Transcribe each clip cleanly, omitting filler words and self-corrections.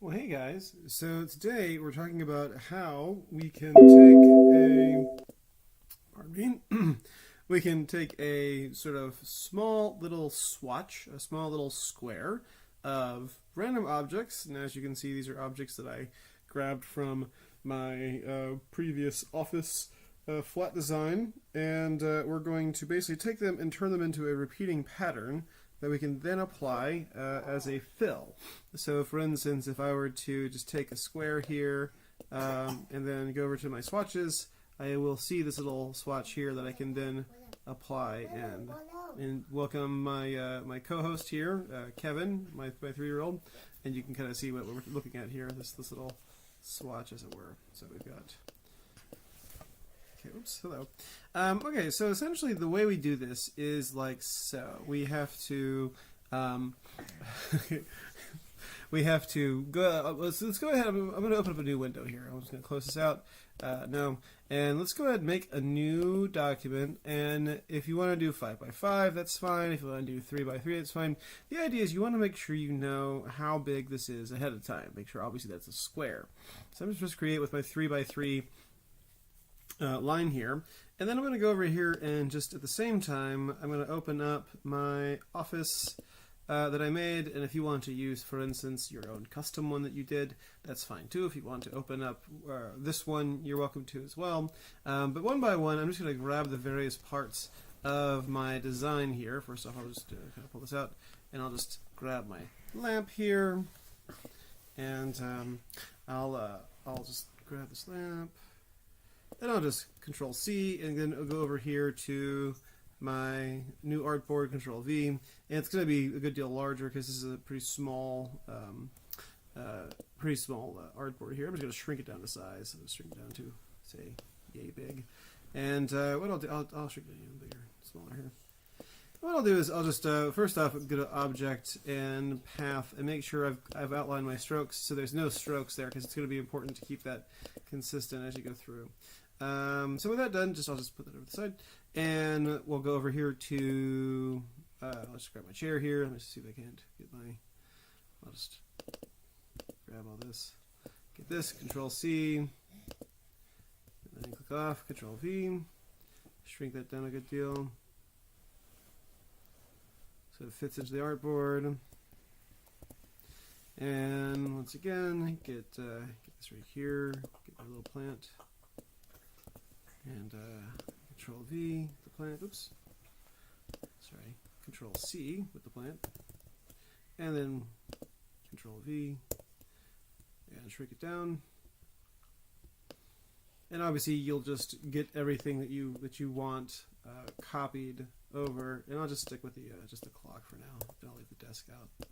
Well, hey guys. So today we're talking about how we can take pardon me, we can take a sort of small little swatch, a small little square of random objects. And as you can see, these are objects that I grabbed from my previous office flat design. And we're going to basically take them and turn them into a repeating pattern that we can then apply as a fill. So for instance, if I were to just take a square here and then go over to my swatches, I will see this little swatch here that I can then apply and welcome my my co-host here, Kevin, my 3-year-old, and you can kind of see what we're looking at here, this little swatch as it were. So we've got oops, hello. Okay, so essentially the way we do this is like so. We have to we have to go. Let's go ahead. I'm going to open up a new window here. I'm just going to close this out. No, and let's go ahead and make a new document. And if you want to do 5x5, that's fine. If you want to do 3x3, that's fine. The idea is you want to make sure you know how big this is ahead of time. Make sure obviously that's a square. So I'm just create with my 3x3 line here, and then I'm going to go over here and just at the same time I'm going to open up my office that I made, and if you want to use, for instance, your own custom one that you did, that's fine too. If you want to open up this one, you're welcome to as well. But one by one, I'm just going to grab the various parts of my design here. First off, I'll just kind of pull this out, and I'll just grab my lamp here, and I'll just grab this lamp. Then I'll just Control C and then I'll go over here to my new artboard, Control V, and it's going to be a good deal larger because this is a pretty small artboard here. I'm just going to shrink it down to size. I'll shrink it down to say yay big, and what I'll do, I'll shrink it even bigger, smaller here. What I'll do is I'll just first off go to Object and Path and make sure I've outlined my strokes so there's no strokes there because it's going to be important to keep that consistent as you go through. So with that done, I'll just put that over the side, and we'll go over here to, I'll just grab my chair here. Let me see if I can't get I'll just grab all this, get this, Control C, and then click off, Control V, shrink that down a good deal, so it fits into the artboard, and once again, get this right here, get my little plant. And Control V, the plant, oops, sorry, Control C with the plant, and then Control V, and shrink it down. And obviously you'll just get everything that you want copied over, and I'll just stick with the just the clock for now. Don't leave the desk out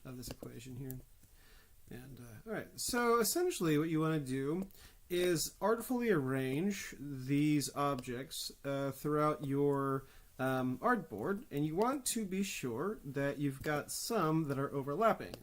of this equation here. And all right, so essentially what you want to do is artfully arrange these objects throughout your artboard, and you want to be sure that you've got some that are overlapping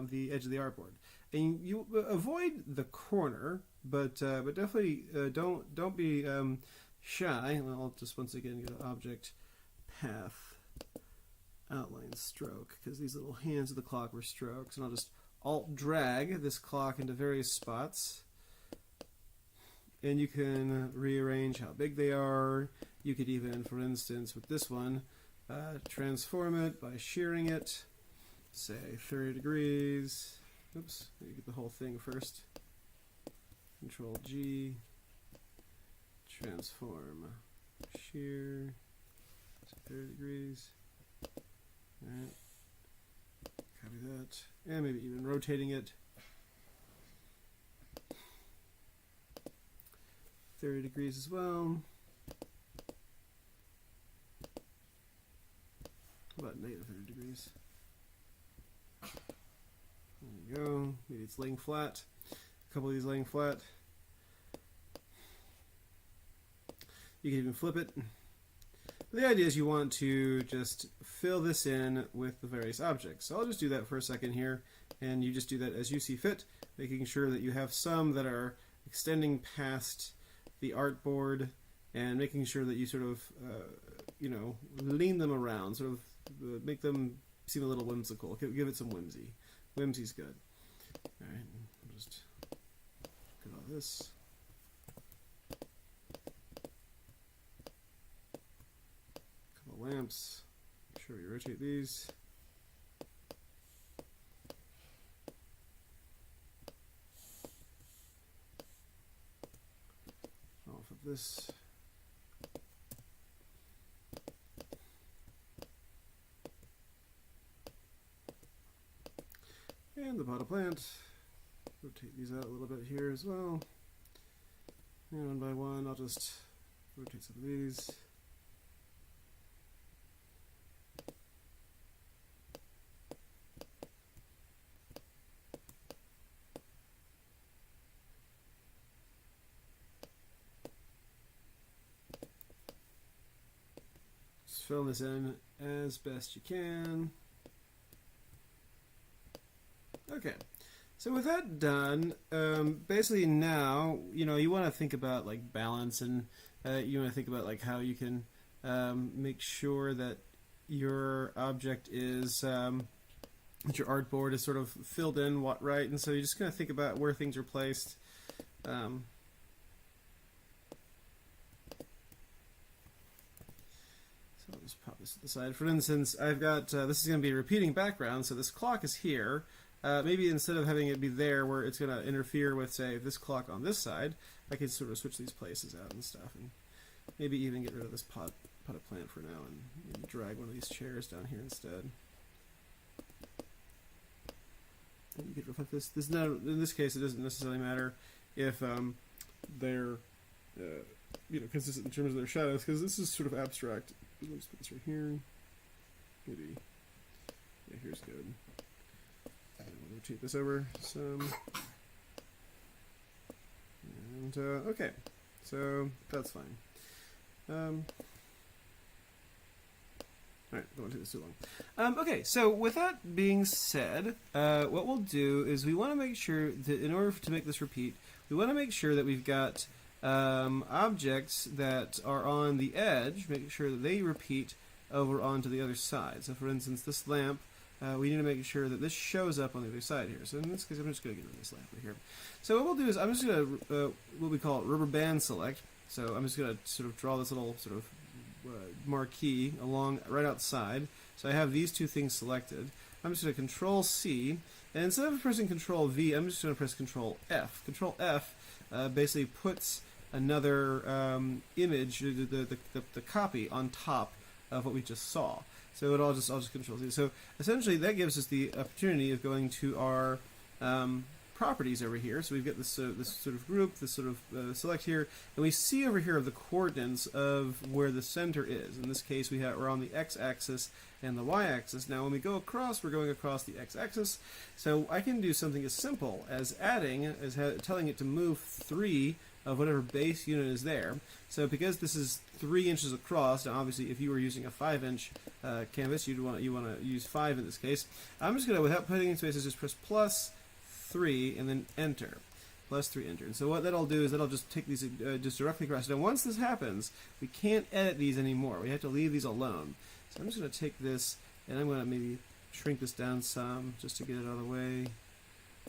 the edge of the artboard. And you avoid the corner, but definitely don't be shy. I'll just once again go to Object, Path, Outline, Stroke, because these little hands of the clock were strokes, and I'll just Alt drag this clock into various spots. And you can rearrange how big they are. You could even, for instance, with this one, transform it by shearing it, say 30 degrees. Oops, let me get the whole thing first. Control G, transform, shear, 30 degrees. Alright, copy that, and maybe even rotating it 30 degrees as well. About negative 30 degrees. There you go. Maybe it's laying flat. A couple of these laying flat. You can even flip it. But the idea is you want to just fill this in with the various objects. So I'll just do that for a second here, and you just do that as you see fit, making sure that you have some that are extending past the artboard and making sure that you sort of, lean them around, sort of make them seem a little whimsical. Give it some whimsy. Whimsy's good. All right, we'll just get all this. Couple lamps. Make sure we rotate these. Off of this. And the potted plant. Rotate these out a little bit here as well. And one by one, I'll just rotate some of these. Just fill this in as best you can. Okay, so with that done, basically now, you want to think about like balance, and you want to think about like how you can make sure that your object is, that your artboard is sort of filled in right, and so you're just going to think about where things are placed. So I'll just pop this to the side. For instance, I've got, this is going to be a repeating background, so this clock is here. Maybe instead of having it be there where it's going to interfere with, say, this clock on this side, I could sort of switch these places out and stuff, and maybe even get rid of this potted plant for now and maybe drag one of these chairs down here instead. And you could reflect this. In this case, it doesn't necessarily matter if they're consistent in terms of their shadows, because this is sort of abstract. Let's put this right here. Maybe. Yeah, here's good. We'll rotate this over some. And, okay. So, that's fine. Alright, don't want to take this too long. Okay, so with that being said, what we'll do is we want to make sure that in order to make this repeat, we want to make sure that we've got objects that are on the edge, making sure that they repeat over onto the other side. So for instance, this lamp, we need to make sure that this shows up on the other side here. So in this case, I'm just going to get rid of this lamp right here. So what we'll do is I'm just going to, what we call rubber band select. So I'm just going to sort of draw this little sort of marquee along right outside. So I have these two things selected. I'm just going to Control C, and instead of pressing Control V, I'm just going to press Control F. Control F basically puts another image, the copy, on top of what we just saw. So I'll just Control Z. So essentially, that gives us the opportunity of going to our properties over here. So we've got this this sort of group, this sort of select here, and we see over here the coordinates of where the center is. In this case, we're on the x-axis and the y-axis. Now, when we go across, we're going across the x-axis. So I can do something as simple as telling it to move 3 of whatever base unit is there. So because this is 3 inches across, now obviously if you were using a 5-inch canvas, you want to use 5 in this case. I'm just going to, without putting in spaces, just press +3 and then enter. +3, enter. And so what that'll do is that'll just take these just directly across. Now once this happens, we can't edit these anymore. We have to leave these alone. So I'm just going to take this and I'm going to maybe shrink this down some just to get it out of the way.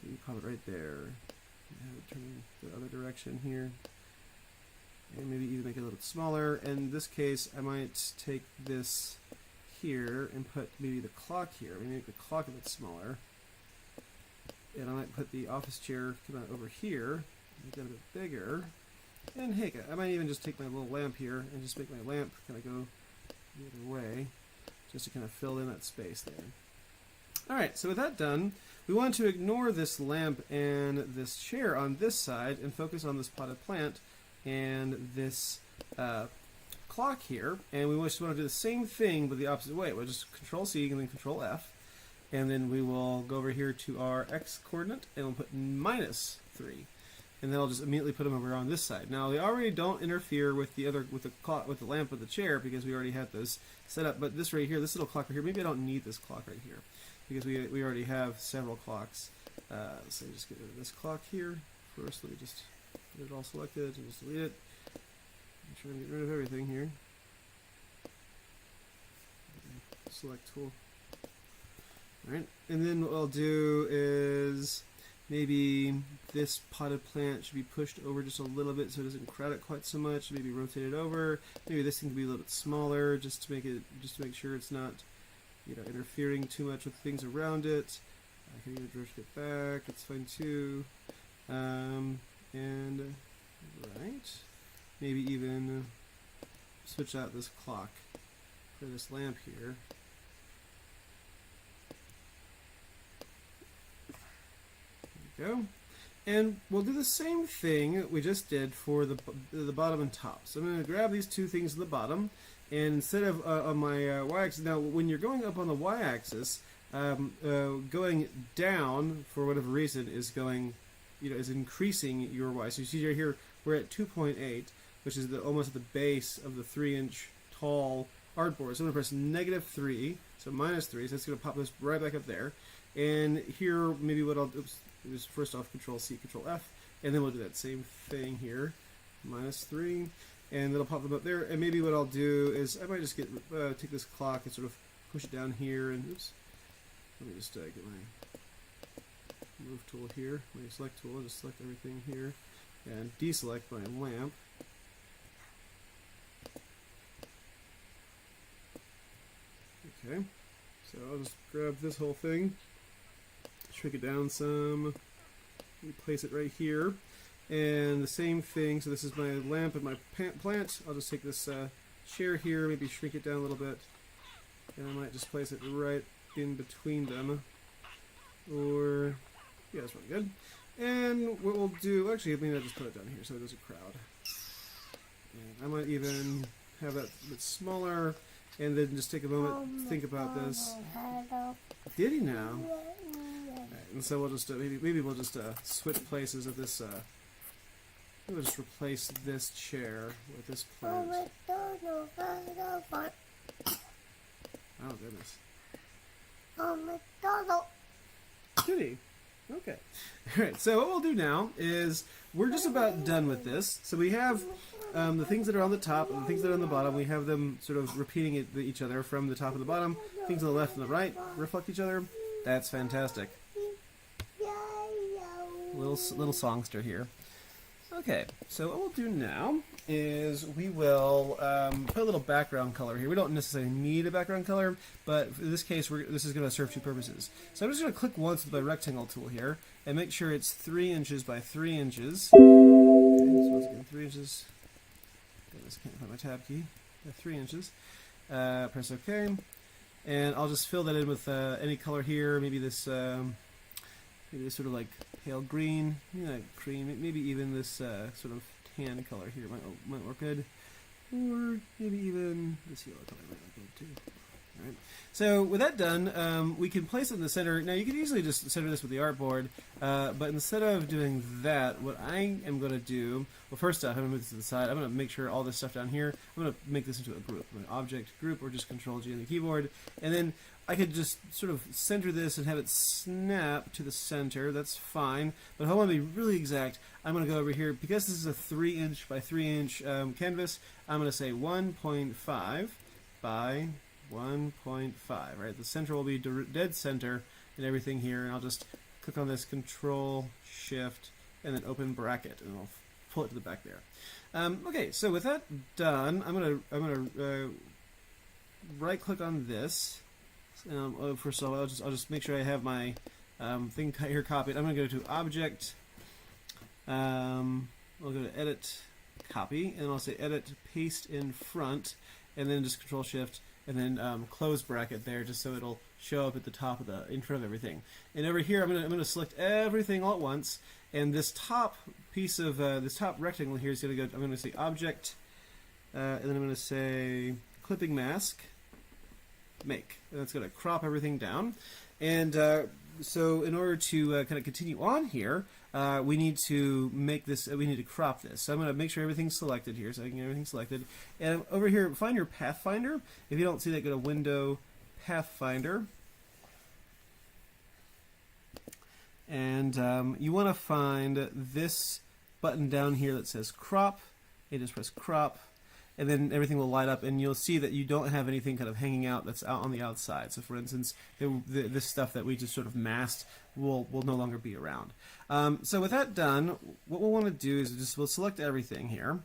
Maybe pop it right there. Have it turn the other direction here. And maybe even make it a little bit smaller. In this case, I might take this here and put maybe the clock here. Maybe make the clock a bit smaller. And I might put the office chair kind of over here, make that a bit bigger. And hey, I might even just take my little lamp here and just make my lamp kind of go the other way, just to kind of fill in that space there. Alright, so with that done, we want to ignore this lamp and this chair on this side and focus on this potted plant and this clock here. And we just want to do the same thing but the opposite way. We'll just Control C and then Control F. And then we will go over here to our x coordinate and we'll put -3. And then I'll just immediately put them over on this side. Now they already don't interfere with the lamp with the chair because we already had those set up. But this right here, this little clock right here, maybe I don't need this clock right here because we already have several clocks. So just get rid of this clock here first. Let me just get it all selected and just delete it. I'm trying to get rid of everything here. Select tool. Alright, and then what I'll do is maybe this potted plant should be pushed over just a little bit so it doesn't crowd it quite so much. Maybe rotate it over. Maybe this thing can be a little bit smaller just to make sure it's not, you know, interfering too much with things around it. I can even drift it back. It's fine too. And right, maybe even switch out this clock for this lamp here. There we go. And we'll do the same thing we just did for the bottom and top. So I'm going to grab these two things at the bottom, and instead of on my y-axis, now when you're going up on the y-axis, going down for whatever reason is going, you know, is increasing your y. So you see right here we're at 2.8, which is almost at the base of the 3-inch tall artboard. So I'm going to press -3, so -3, so it's going to pop this right back up there. And here, maybe what I'll do is first off Control C, Control F, and then we'll do that same thing here, -3, and it'll pop them up there. And maybe what I'll do is I might just get take this clock and sort of push it down here, and oops, let me just get my move tool here, my select tool, just select everything here, and deselect my lamp. Okay, so I'll just grab this whole thing, shrink it down some, place it right here, and the same thing. So this is my lamp and my plant. I'll just take this chair here, maybe shrink it down a little bit, and I might just place it right in between them, or yeah, that's really good. And what we'll do, actually, maybe I'll just put it down here so it doesn't crowd. And I might even have that a bit smaller, and then just take a moment to think about this. Did he now? Right, and so we'll just maybe we'll just switch places of this. We'll just replace this chair with this plant. Oh goodness. Did he? Okay. Alright, so what we'll do now is we're just about done with this. So we have the things that are on the top and the things that are on the bottom. We have them sort of repeating each other from the top and the bottom. Things on the left and the right reflect each other. That's fantastic. Little songster here. Okay, so what we'll do now is we will put a little background color here. We don't necessarily need a background color, but in this case, this is going to serve two purposes. So I'm just going to click once with my rectangle tool here and make sure it's 3 inches by 3 inches. Okay, so once again, 3 inches. I just can't find my tab key. 3 inches. Press OK, and I'll just fill that in with any color here. Maybe this sort of like pale green, like cream. Maybe even this sort of tan color here might work good, or maybe even this yellow color might look good too. All right. So with that done, we can place it in the center. Now you could easily just center this with the artboard, but instead of doing that, what I am going to do, well, first off, I'm going to move this to the side. I'm going to make sure all this stuff down here, I'm going to make this into a group, an object group, or just Control G on the keyboard, and then I could just sort of center this and have it snap to the center. That's fine. But if I want to be really exact, I'm going to go over here. Because this is a 3-inch by 3-inch canvas, I'm going to say 1.5 by 1.5. Right? The center will be dead center and everything here. And I'll just click on this Control Shift and then open bracket, and I'll pull it to the back there. Okay, so with that done, I'm gonna right click on this. First of all, I'll just make sure I have my thing here copied. I'm going to go to Object. I'll go to Edit, Copy, and I'll say Edit, Paste in Front, and then just Control Shift, and then close bracket there, just so it'll show up at the top of in front of everything. And over here, I'm going to select everything all at once, and this top piece of this top rectangle here is going to go. I'm going to say Object, and then I'm going to say Clipping Mask. Make, and that's going to crop everything down. And so in order to kind of continue on here, we need to make this, we need to crop this. So I'm going to make sure everything's selected here, so I can get everything selected. And over here, find your Pathfinder. If you don't see that, go to Window, Pathfinder. And you want to find this button down here that says Crop. You just press Crop. and then everything will light up, and you'll see that you don't have anything kind of hanging out that's out on the outside. So for instance, this stuff that we just sort of masked will no longer be around. So with that done, what we'll want to do is we'll select everything here,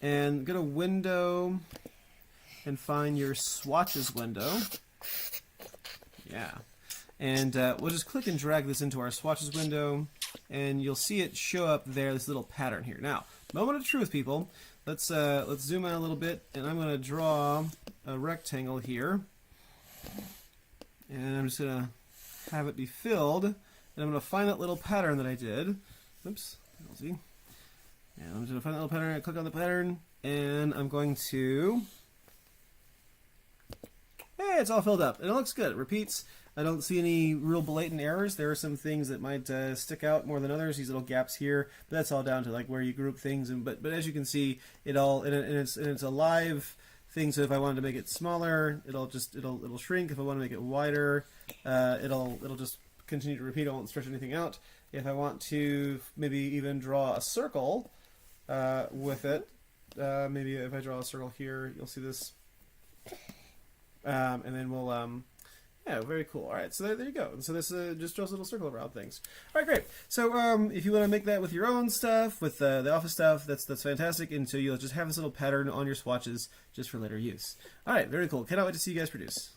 and go to Window, and find your swatches window. Yeah. And we'll just click and drag this into our swatches window, and you'll see it show up there, this little pattern here. Now, moment of truth, people. Let's zoom out a little bit, and I'm going to draw a rectangle here. And I'm just going to have it be filled, and I'm going to find that little pattern that I did. Oops, see. And I'm just going to find that little pattern, I click on the pattern, and I'm going to... Hey, it's all filled up, and it looks good. It repeats. I don't see any real blatant errors. There are some things that might stick out more than others. These little gaps here, but that's all down to like where you group things. And but as you can see, it all and it's a live thing. So if I wanted to make it smaller, it'll shrink. If I want to make it wider, it'll just continue to repeat. I won't stretch anything out. If I want to maybe even draw a circle with it, maybe if I draw a circle here, you'll see this. And then we'll, yeah, very cool. All right, so there you go. And so this just draws a little circle around things. All right, great. So if you want to make that with your own stuff, with the Office stuff, that's fantastic. And so you'll just have this little pattern on your swatches just for later use. All right, very cool. Cannot wait to see you guys produce.